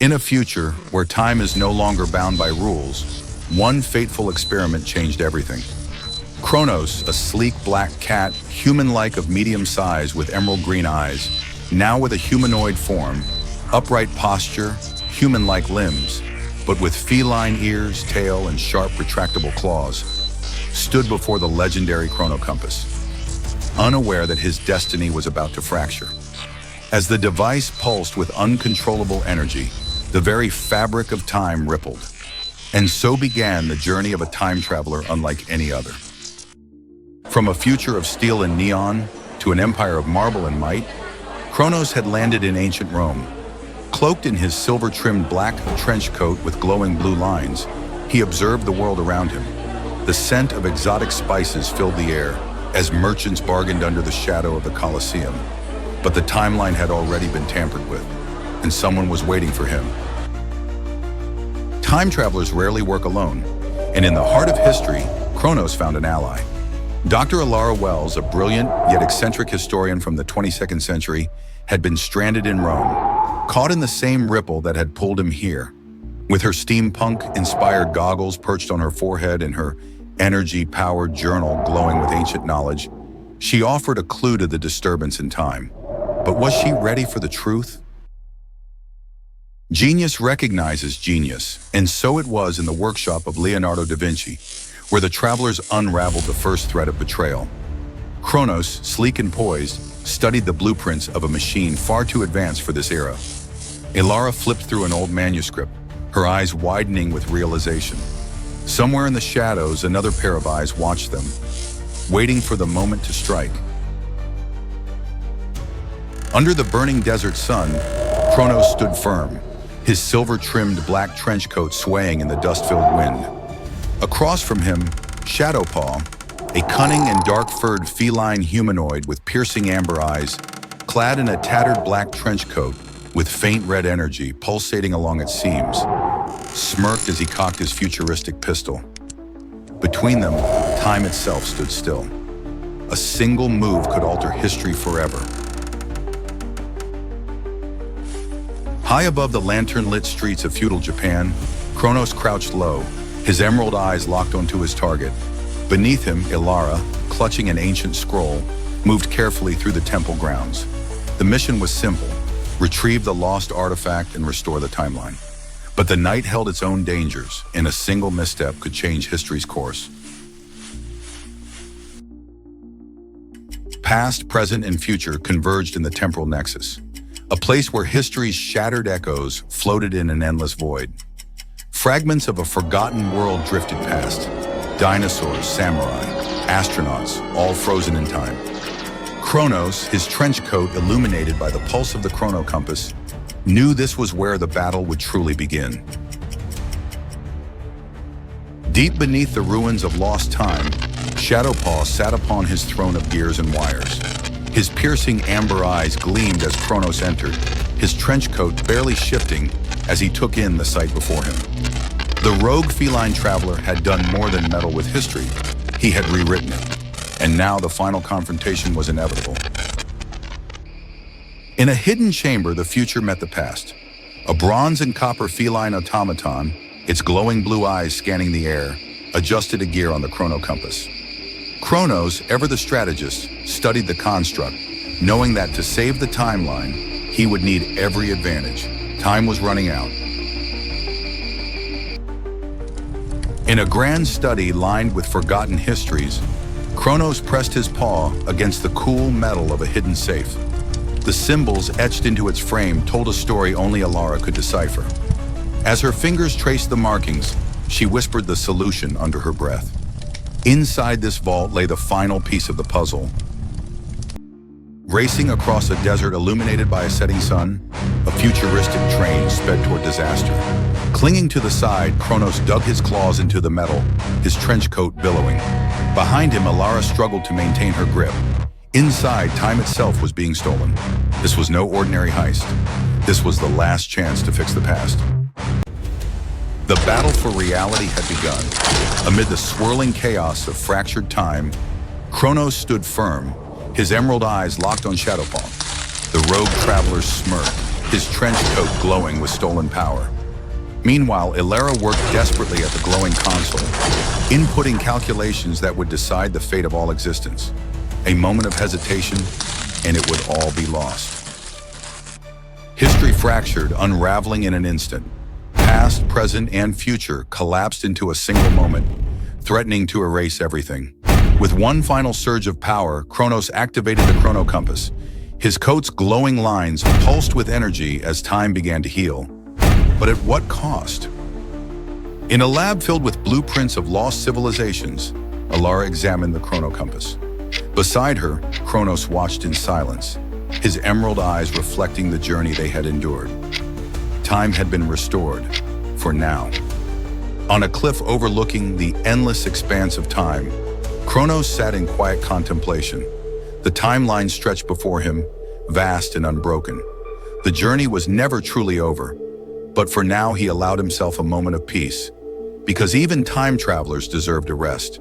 In a future where time is no longer bound by rules, one fateful experiment changed everything. Chronos, a sleek black cat, human-like of medium size with emerald green eyes, now with a humanoid form, upright posture, human-like limbs, but with feline ears, tail, and sharp retractable claws, stood before the legendary ChronoCompass, unaware that his destiny was about to fracture. As the device pulsed with uncontrollable energy, the very fabric of time rippled. And so began the journey of a time traveler unlike any other. From a future of steel and neon to an empire of marble and might, Chronos had landed in ancient Rome. Cloaked in his silver-trimmed black trench coat with glowing blue lines, he observed the world around him. The scent of exotic spices filled the air as merchants bargained under the shadow of the Colosseum. But the timeline had already been tampered with, and someone was waiting for him. Time travelers rarely work alone, and in the heart of history, Chronos found an ally. Dr. Alara Wells, a brilliant yet eccentric historian from the 22nd century, had been stranded in Rome, caught in the same ripple that had pulled him here. With her steampunk-inspired goggles perched on her forehead and her energy-powered journal glowing with ancient knowledge, she offered a clue to the disturbance in time. But was she ready for the truth? Genius recognizes genius, and so it was in the workshop of Leonardo da Vinci, where the travelers unraveled the first thread of betrayal. Chronos, sleek and poised, studied the blueprints of a machine far too advanced for this era. Alara flipped through an old manuscript, her eyes widening with realization. Somewhere in the shadows, another pair of eyes watched them, waiting for the moment to strike. Under the burning desert sun, Chronos stood firm, his silver-trimmed black trench coat swaying in the dust-filled wind. Across from him, Shadow Paw, a cunning and dark-furred feline humanoid with piercing amber eyes, clad in a tattered black trench coat with faint red energy pulsating along its seams, smirked as he cocked his futuristic pistol. Between them, time itself stood still. A single move could alter history forever. High above the lantern-lit streets of feudal Japan, Chronos crouched low, his emerald eyes locked onto his target. Beneath him, Alara, clutching an ancient scroll, moved carefully through the temple grounds. The mission was simple: retrieve the lost artifact and restore the timeline. But the night held its own dangers, and a single misstep could change history's course. Past, present, and future converged in the temporal nexus, a place where history's shattered echoes floated in an endless void. Fragments of a forgotten world drifted past. Dinosaurs, samurai, astronauts, all frozen in time. Chronos, his trench coat illuminated by the pulse of the ChronoCompass, knew this was where the battle would truly begin. Deep beneath the ruins of lost time, Shadow Paw sat upon his throne of gears and wires. His piercing amber eyes gleamed as Chronos entered, his trench coat barely shifting as he took in the sight before him. The rogue feline traveler had done more than meddle with history. He had rewritten it, and now the final confrontation was inevitable. In a hidden chamber, the future met the past. A bronze and copper feline automaton, its glowing blue eyes scanning the air, adjusted a gear on the ChronoCompass. Chronos, ever the strategist, studied the construct, knowing that to save the timeline, he would need every advantage. Time was running out. In a grand study lined with forgotten histories, Chronos pressed his paw against the cool metal of a hidden safe. The symbols etched into its frame told a story only Alara could decipher. As her fingers traced the markings, she whispered the solution under her breath. Inside this vault lay the final piece of the puzzle. Racing across a desert illuminated by a setting sun, a futuristic train sped toward disaster. Clinging to the side, Chronos dug his claws into the metal, his trench coat billowing. Behind him, Alara struggled to maintain her grip. Inside, time itself was being stolen. This was no ordinary heist. This was the last chance to fix the past. The battle for reality had begun. Amid the swirling chaos of fractured time, Chronos stood firm, his emerald eyes locked on Shadow Paw. The rogue traveler smirked, his trench coat glowing with stolen power. Meanwhile, Ilera worked desperately at the glowing console, inputting calculations that would decide the fate of all existence. A moment of hesitation, and it would all be lost. History fractured, unraveling in an instant. Past, present, and future collapsed into a single moment, threatening to erase everything. With one final surge of power, Chronos activated the ChronoCompass. His coat's glowing lines pulsed with energy as time began to heal. But at what cost? In a lab filled with blueprints of lost civilizations, Ilera examined the ChronoCompass. Beside her, Chronos watched in silence, his emerald eyes reflecting the journey they had endured. Time had been restored, for now. On a cliff overlooking the endless expanse of time, Chronos sat in quiet contemplation. The timeline stretched before him, vast and unbroken. The journey was never truly over, but for now he allowed himself a moment of peace, because even time travelers deserved a rest.